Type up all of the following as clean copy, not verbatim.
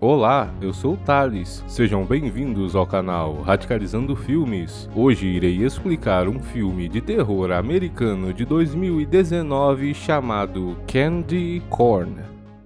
Olá, eu sou o Thales, sejam bem-vindos ao canal Radicalizando Filmes. Hoje irei explicar um filme de terror americano de 2019 chamado Candy Corn.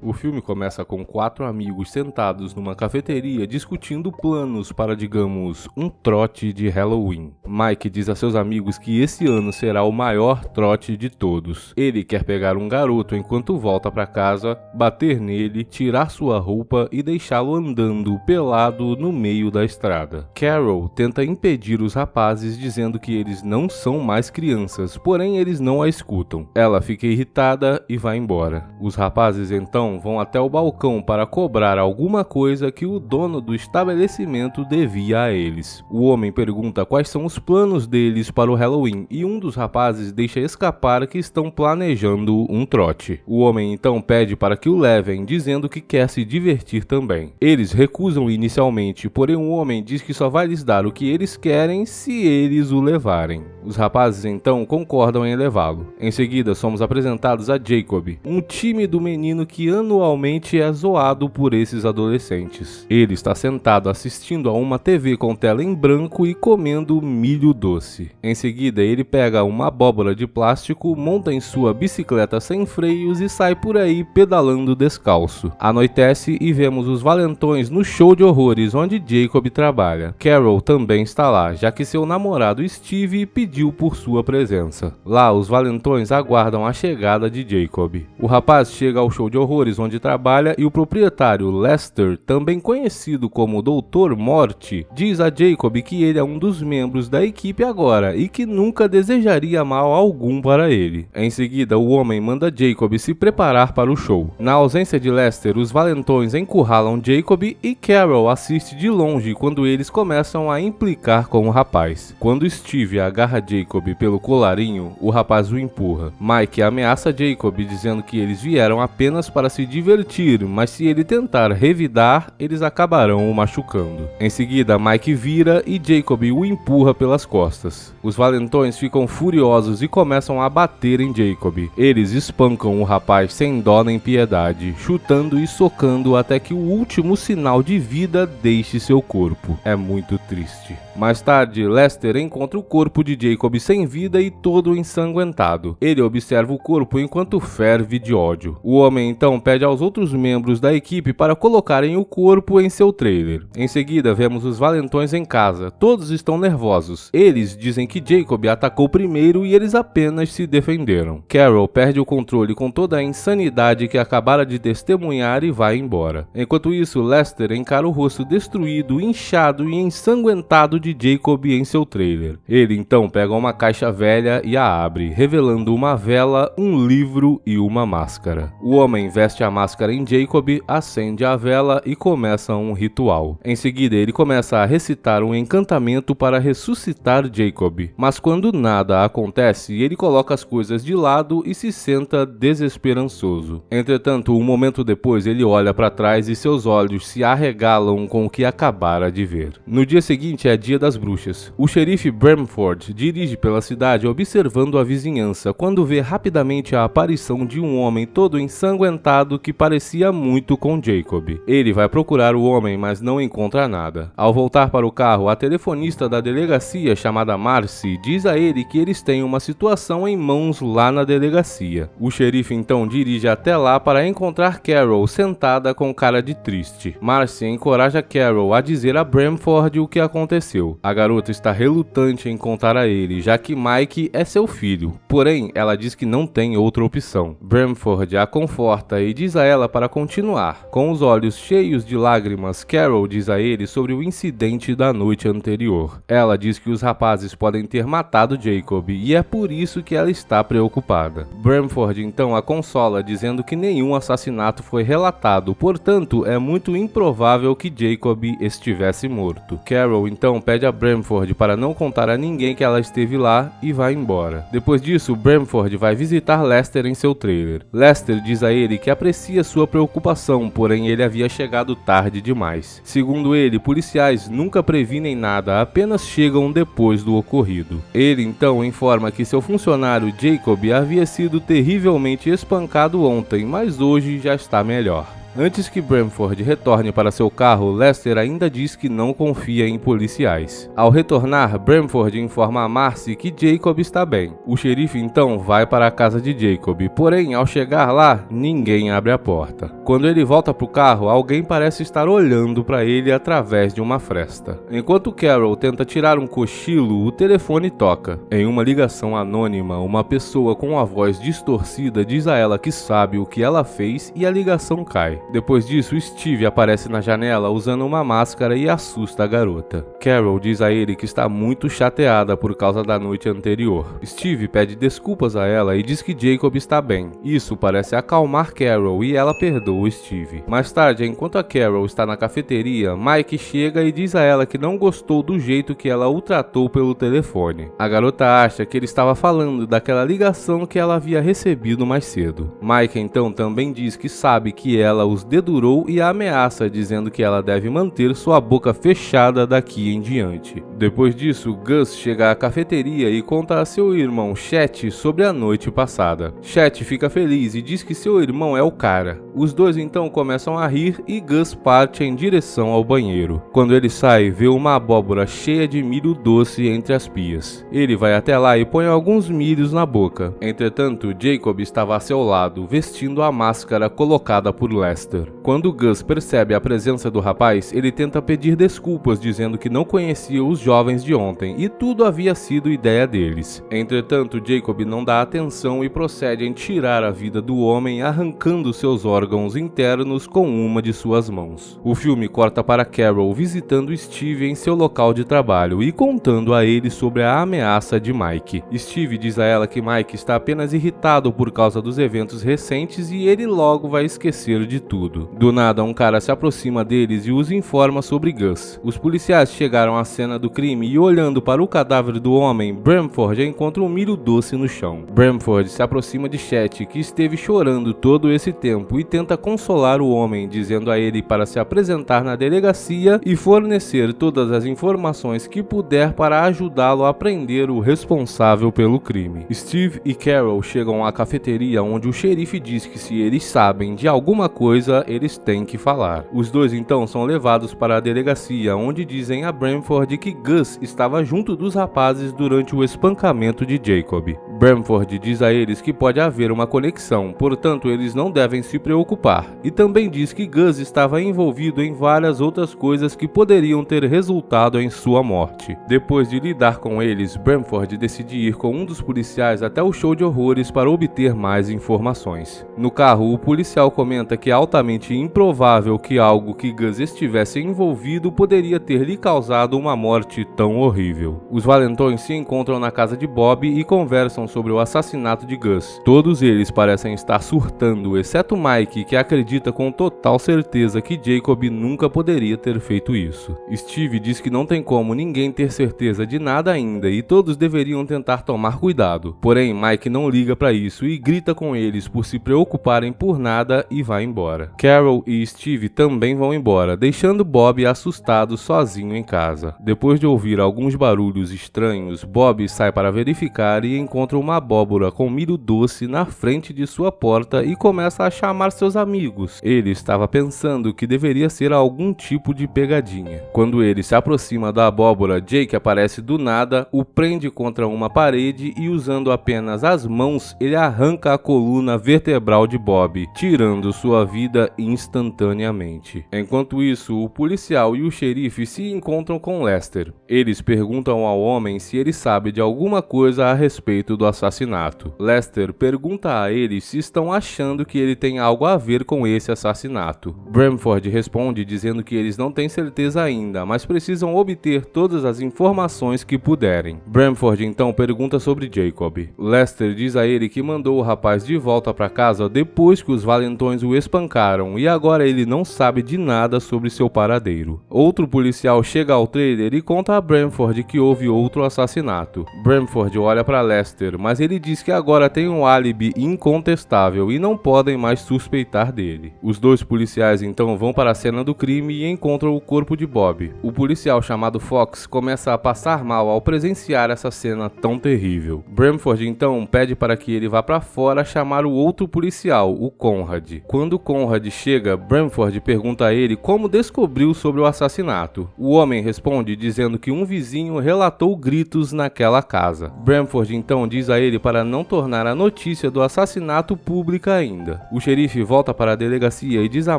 O filme começa com 4 amigos sentados numa cafeteria discutindo planos para, digamos, um trote de Halloween. Mike diz a seus amigos que esse ano será o maior trote de todos. Ele quer pegar um garoto enquanto volta para casa, bater nele, tirar sua roupa e deixá-lo andando pelado no meio da estrada. Carol tenta impedir os rapazes dizendo que eles não são mais crianças, porém eles não a escutam. Ela fica irritada e vai embora. Os rapazes então vão até o balcão para cobrar alguma coisa que o dono do estabelecimento devia a eles. O homem pergunta quais são os planos deles para o Halloween e um dos rapazes deixa escapar que estão planejando um trote. O homem então pede para que o levem, dizendo que quer se divertir também. Eles recusam inicialmente, porém o homem diz que só vai lhes dar o que eles querem se eles o levarem. Os rapazes então concordam em levá-lo. Em seguida somos apresentados a Jacob, um tímido menino que anualmente é zoado por esses adolescentes. Ele está sentado assistindo a uma TV com tela em branco e comendo milho doce. Em seguida, ele pega uma abóbora de plástico, monta em sua bicicleta sem freios e sai por aí pedalando descalço. Anoitece e vemos os valentões no show de horrores onde Jacob trabalha. Carol também está lá, já que seu namorado Steve pediu por sua presença. Lá, os valentões aguardam a chegada de Jacob. O rapaz chega ao show de horrores onde trabalha e o proprietário Lester, também conhecido como Dr. Morte, diz a Jacob que ele é um dos membros da equipe agora e que nunca desejaria mal algum para ele. Em seguida, o homem manda Jacob se preparar para o show. Na ausência de Lester, os valentões encurralam Jacob e Carol assiste de longe quando eles começam a implicar com o rapaz. Quando Steve agarra Jacob pelo colarinho, o rapaz o empurra. Mike ameaça Jacob dizendo que eles vieram apenas para se divertir, mas se ele tentar revidar, eles acabarão o machucando. Em seguida, Mike vira e Jacob o empurra pelas costas. Os valentões ficam furiosos e começam a bater em Jacob. Eles espancam o rapaz sem dó nem piedade, chutando e socando até que o último sinal de vida deixe seu corpo. É muito triste. Mais tarde, Lester encontra o corpo de Jacob sem vida e todo ensanguentado. Ele observa o corpo enquanto ferve de ódio. O homem então pede aos outros membros da equipe para colocarem o corpo em seu trailer. Em seguida, vemos os valentões em casa. Todos estão nervosos. Eles dizem que Jacob atacou primeiro e eles apenas se defenderam. Carol perde o controle com toda a insanidade que acabara de testemunhar e vai embora. Enquanto isso, Lester encara o rosto destruído, inchado e ensanguentado de Jacob em seu trailer. Ele então pega uma caixa velha e a abre, revelando uma vela, um livro e uma máscara. O homem veste a máscara em Jacob, acende a vela e começa um ritual. Em seguida, ele começa a recitar um encantamento para ressuscitar Jacob. Mas quando nada acontece, ele coloca as coisas de lado e se senta desesperançoso. Entretanto, um momento depois, ele olha para trás e seus olhos se arregalam com o que acabara de ver. No dia seguinte é Dia das Bruxas. O xerife Bramford dirige pela cidade observando a vizinhança quando vê rapidamente a aparição de um homem todo ensanguentado que parecia muito com Jacob. Ele vai procurar o homem, mas não encontra nada. Ao voltar para o carro, a telefonista da delegacia chamada Marcy diz a ele que eles têm uma situação em mãos lá na delegacia. O xerife então dirige até lá para encontrar Carol sentada com cara de triste. Marcy encoraja Carol a dizer a Bramford o que aconteceu. A garota está relutante em contar a ele, já que Mike é seu filho. Porém, ela diz que não tem outra opção. Bramford a conforta e diz a ela para continuar. Com os olhos cheios de lágrimas, Carol diz a ele sobre o incidente da noite anterior. Ela diz que os rapazes podem ter matado Jacob e é por isso que ela está preocupada. Bramford então a consola, dizendo que nenhum assassinato foi relatado, portanto é muito improvável que Jacob estivesse morto. Carol então pede a Bramford para não contar a ninguém que ela esteve lá e vai embora. Depois disso, Bramford vai visitar Lester em seu trailer. Lester diz a ele que aprecia sua preocupação, porém ele havia chegado tarde demais. Segundo ele, policiais nunca previnem nada, apenas chegam depois do ocorrido. Ele então informa que seu funcionário Jacob havia sido terrivelmente espancado ontem, mas hoje já está melhor. Antes que Bramford retorne para seu carro, Lester ainda diz que não confia em policiais. Ao retornar, Bramford informa a Marcy que Jacob está bem. O xerife então vai para a casa de Jacob, porém, ao chegar lá, ninguém abre a porta. Quando ele volta para o carro, alguém parece estar olhando para ele através de uma fresta. Enquanto Carol tenta tirar um cochilo, o telefone toca. Em uma ligação anônima, uma pessoa com a voz distorcida diz a ela que sabe o que ela fez e a ligação cai. Depois disso, Steve aparece na janela usando uma máscara e assusta a garota. Carol diz a ele que está muito chateada por causa da noite anterior. Steve pede desculpas a ela e diz que Jacob está bem. Isso parece acalmar Carol e ela perdoa Steve. Mais tarde, enquanto a Carol está na cafeteria, Mike chega e diz a ela que não gostou do jeito que ela o tratou pelo telefone. A garota acha que ele estava falando daquela ligação que ela havia recebido mais cedo. Mike então também diz que sabe que ela os dedurou e a ameaça, dizendo que ela deve manter sua boca fechada daqui em diante. Depois disso, Gus chega à cafeteria e conta a seu irmão Chet sobre a noite passada. Chet fica feliz e diz que seu irmão é o cara. Os dois então começam a rir e Gus parte em direção ao banheiro. Quando ele sai, vê uma abóbora cheia de milho doce entre as pias. Ele vai até lá e põe alguns milhos na boca. Entretanto, Jacob estava a seu lado, vestindo a máscara colocada por Lester. Quando Gus percebe a presença do rapaz, ele tenta pedir desculpas, dizendo que não conhecia os jovens de ontem e tudo havia sido ideia deles. Entretanto, Jacob não dá atenção e procede em tirar a vida do homem, arrancando seus órgãos internos com uma de suas mãos. O filme corta para Carol visitando Steve em seu local de trabalho e contando a ele sobre a ameaça de Mike. Steve diz a ela que Mike está apenas irritado por causa dos eventos recentes e ele logo vai esquecer de tudo. Do nada, um cara se aproxima deles e os informa sobre Gus. Os policiais chegaram à cena do crime e, olhando para o cadáver do homem, Bramford encontra um milho doce no chão. Bramford se aproxima de Chet, que esteve chorando todo esse tempo, e tenta consolar o homem, dizendo a ele para se apresentar na delegacia e fornecer todas as informações que puder para ajudá-lo a prender o responsável pelo crime. Steve e Carol chegam à cafeteria, onde o xerife diz que se eles sabem de alguma coisa, eles têm que falar. Os dois então são levados para a delegacia, onde dizem a Bramford que Gus estava junto dos rapazes durante o espancamento de Jacob. Bramford diz a eles que pode haver uma conexão, portanto eles não devem se preocupar, e também diz que Gus estava envolvido em várias outras coisas que poderiam ter resultado em sua morte. Depois de lidar com eles, Bramford decide ir com um dos policiais até o show de horrores para obter mais informações. No carro, o policial comenta que é altamente improvável que algo que Gus estivesse envolvido poderia ter lhe causado uma morte tão horrível. Os valentões se encontram na casa de Bob e conversam sobre o assassinato de Gus. Todos eles parecem estar surtando, exceto Mike, que acredita com total certeza que Jacob nunca poderia ter feito isso. Steve diz que não tem como ninguém ter certeza de nada ainda e todos deveriam tentar tomar cuidado. Porém, Mike não liga para isso e grita com eles por se preocuparem por nada e vai embora. Carol e Steve também vão embora, deixando Bob assustado sozinho em casa. Depois de ouvir alguns barulhos estranhos, Bob sai para verificar e encontra uma abóbora com milho doce na frente de sua porta e começa a chamar seus amigos. Ele estava pensando que deveria ser algum tipo de pegadinha. Quando ele se aproxima da abóbora, Jake aparece do nada, o prende contra uma parede e, usando apenas as mãos, ele arranca a coluna vertebral de Bob, tirando sua vida instantaneamente. Enquanto isso, o policial e o xerife se encontram com Lester. Eles perguntam ao homem se ele sabe de alguma coisa a respeito do assassinato. Lester pergunta a eles se estão achando que ele tem algo a ver com esse assassinato. Bramford responde dizendo que eles não têm certeza ainda, mas precisam obter todas as informações que puderem. Bramford então pergunta sobre Jacob. Lester diz a ele que mandou o rapaz de volta para casa depois que os valentões o espancaram e agora ele não sabe de nada sobre seu paradeiro. Outro policial chega ao trailer e conta a Bramford que houve outro assassinato. Bramford olha para Lester, mas ele diz que agora tem um álibi incontestável e não podem mais suspeitar dele. Os dois policiais então vão para a cena do crime e encontram o corpo de Bob. O policial chamado Fox começa a passar mal ao presenciar essa cena tão terrível. Bramford então pede para que ele vá para fora chamar o outro policial, o Conrad. Quando Conrad Conrad chega, Bramford pergunta a ele como descobriu sobre o assassinato. O homem responde dizendo que um vizinho relatou gritos naquela casa. Bramford então diz a ele para não tornar a notícia do assassinato pública ainda. O xerife volta para a delegacia e diz a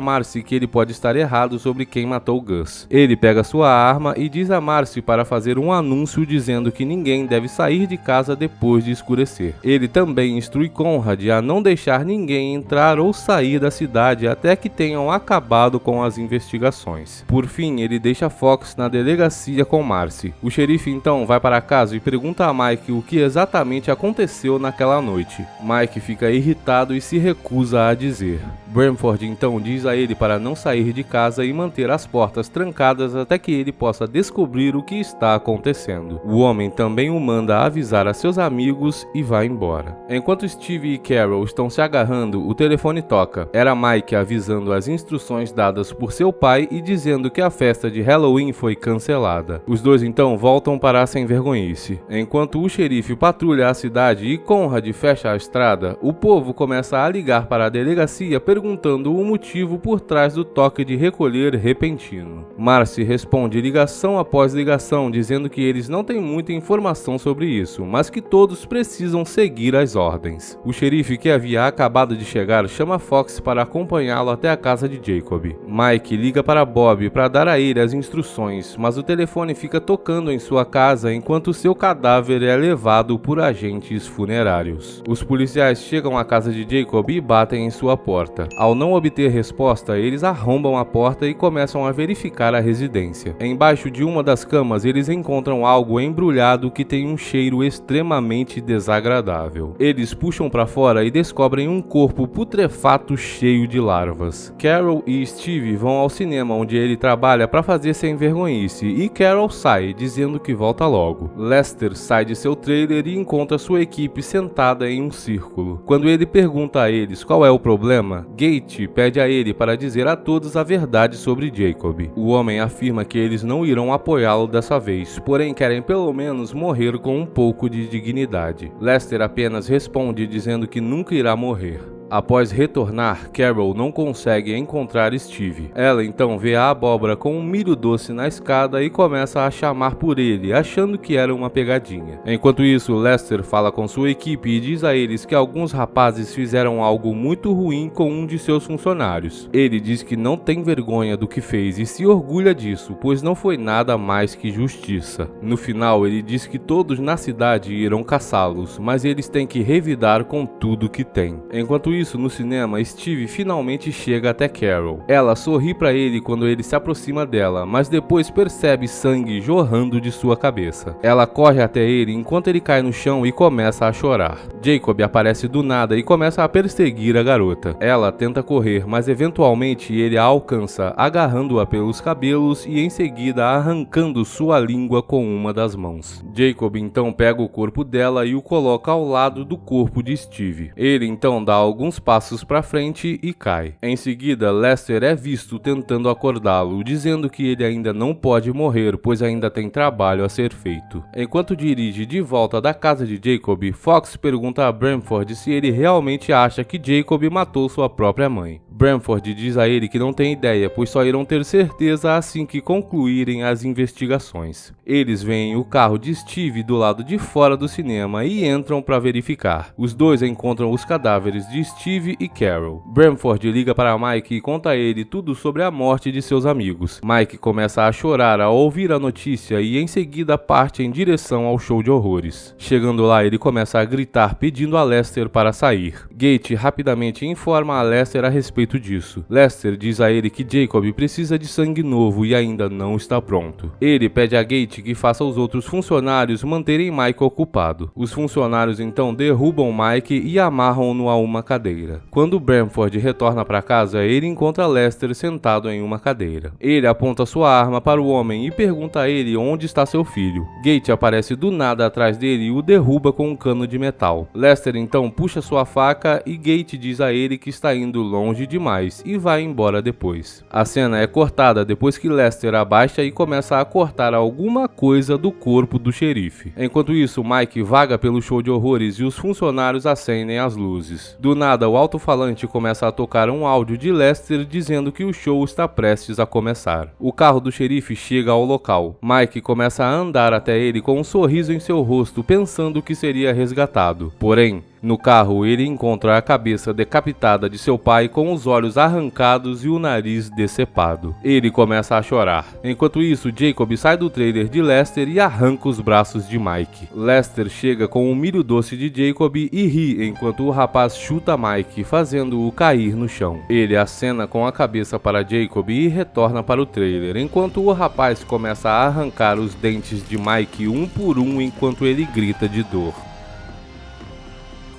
Marcy que ele pode estar errado sobre quem matou Gus. Ele pega sua arma e diz a Marcy para fazer um anúncio dizendo que ninguém deve sair de casa depois de escurecer. Ele também instrui Conrad a não deixar ninguém entrar ou sair da cidade até que tenham acabado com as investigações. Por fim, ele deixa Fox na delegacia com Marcy. O xerife então vai para casa e pergunta a Mike o que exatamente aconteceu naquela noite. Mike fica irritado e se recusa a dizer. Bramford então diz a ele para não sair de casa e manter as portas trancadas até que ele possa descobrir o que está acontecendo. O homem também o manda avisar a seus amigos e vai embora. Enquanto Steve e Carol estão se agarrando, o telefone toca. Era Mike avisando as instruções dadas por seu pai e dizendo que a festa de Halloween foi cancelada. Os dois então voltam para a sem-vergonhice. Enquanto o xerife patrulha a cidade e Conrad fecha a estrada, o povo começa a ligar para a delegacia perguntando o motivo por trás do toque de recolher repentino. Marcy responde ligação após ligação dizendo que eles não têm muita informação sobre isso, mas que todos precisam seguir as ordens. O xerife que havia acabado de chegar chama Fox para acompanhá-lo até a casa de Jacob. Mike liga para Bob para dar a ele as instruções, mas o telefone fica tocando em sua casa enquanto seu cadáver é levado por agentes funerários. Os policiais chegam à casa de Jacob e batem em sua porta. Ao não obter resposta, eles arrombam a porta e começam a verificar a residência. Embaixo de uma das camas, eles encontram algo embrulhado que tem um cheiro extremamente desagradável. Eles puxam para fora e descobrem um corpo putrefato cheio de larvas. Carol e Steve vão ao cinema onde ele trabalha para fazer sem vergonhice e Carol sai, dizendo que volta logo. Lester sai de seu trailer e encontra sua equipe sentada em um círculo. Quando ele pergunta a eles qual é o problema, Gate pede a ele para dizer a todos a verdade sobre Jacob. O homem afirma que eles não irão apoiá-lo dessa vez, porém querem pelo menos morrer com um pouco de dignidade. Lester apenas responde dizendo que nunca irá morrer. Após retornar, Carol não consegue encontrar Steve. Ela então vê a abóbora com um milho doce na escada e começa a chamar por ele, achando que era uma pegadinha. Enquanto isso, Lester fala com sua equipe e diz a eles que alguns rapazes fizeram algo muito ruim com um de seus funcionários. Ele diz que não tem vergonha do que fez e se orgulha disso, pois não foi nada mais que justiça. No final, ele diz que todos na cidade irão caçá-los, mas eles têm que revidar com tudo que têm. Enquanto isso, no cinema, Steve finalmente chega até Carol. Ela sorri para ele quando ele se aproxima dela, mas depois percebe sangue jorrando de sua cabeça. Ela corre até ele enquanto ele cai no chão e começa a chorar. Jacob aparece do nada e começa a perseguir a garota. Ela tenta correr, mas eventualmente ele a alcança, agarrando-a pelos cabelos e em seguida arrancando sua língua com uma das mãos. Jacob então pega o corpo dela e o coloca ao lado do corpo de Steve. Ele então dá alguns passos para frente e cai. Em seguida, Lester é visto tentando acordá-lo, dizendo que ele ainda não pode morrer, pois ainda tem trabalho a ser feito. Enquanto dirige de volta da casa de Jacob, Fox pergunta a Bramford se ele realmente acha que Jacob matou sua própria mãe. Bramford diz a ele que não tem ideia, pois só irão ter certeza assim que concluírem as investigações. Eles veem o carro de Steve do lado de fora do cinema e entram para verificar. Os dois encontram os cadáveres de Steve e Carol. Bramford liga para Mike e conta a ele tudo sobre a morte de seus amigos. Mike começa a chorar ao ouvir a notícia e em seguida parte em direção ao show de horrores. Chegando lá, ele começa a gritar pedindo a Lester para sair. Gate rapidamente informa a Lester a respeito disso. Lester diz a ele que Jacob precisa de sangue novo e ainda não está pronto. Ele pede a Gate que faça os outros funcionários manterem Mike ocupado. Os funcionários então derrubam Mike e amarram-no a uma cadeira. Quando Bramford retorna para casa, ele encontra Lester sentado em uma cadeira. Ele aponta sua arma para o homem e pergunta a ele onde está seu filho. Gate aparece do nada atrás dele e o derruba com um cano de metal. Lester então puxa sua faca e Gate diz a ele que está indo longe demais e vai embora depois. A cena é cortada depois que Lester abaixa e começa a cortar alguma coisa do corpo do xerife. Enquanto isso, Mike vaga pelo show de horrores e os funcionários acendem as luzes. Do nada, nada, o alto-falante começa a tocar um áudio de Lester dizendo que o show está prestes a começar. O carro do xerife chega ao local. Mike começa a andar até ele com um sorriso em seu rosto, pensando que seria resgatado. Porém, no carro, ele encontra a cabeça decapitada de seu pai com os olhos arrancados e o nariz decepado. Ele começa a chorar. Enquanto isso, Jacob sai do trailer de Lester e arranca os braços de Mike. Lester chega com o milho doce de Jacob e ri enquanto o rapaz chuta Mike, fazendo-o cair no chão. Ele acena com a cabeça para Jacob e retorna para o trailer, enquanto o rapaz começa a arrancar os dentes de Mike um por um enquanto ele grita de dor.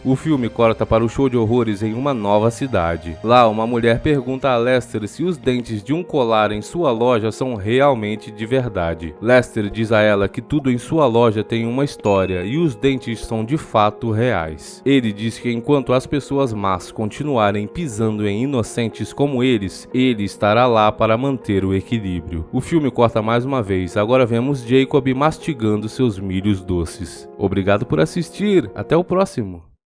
O filme corta para o show de horrores em uma nova cidade. Lá, uma mulher pergunta a Lester se os dentes de um colar em sua loja são realmente de verdade. Lester diz a ela que tudo em sua loja tem uma história e os dentes são de fato reais. Ele diz que enquanto as pessoas más continuarem pisando em inocentes como eles, ele estará lá para manter o equilíbrio. O filme corta mais uma vez, agora vemos Jacob mastigando seus milhos doces. Obrigado por assistir, até o próximo!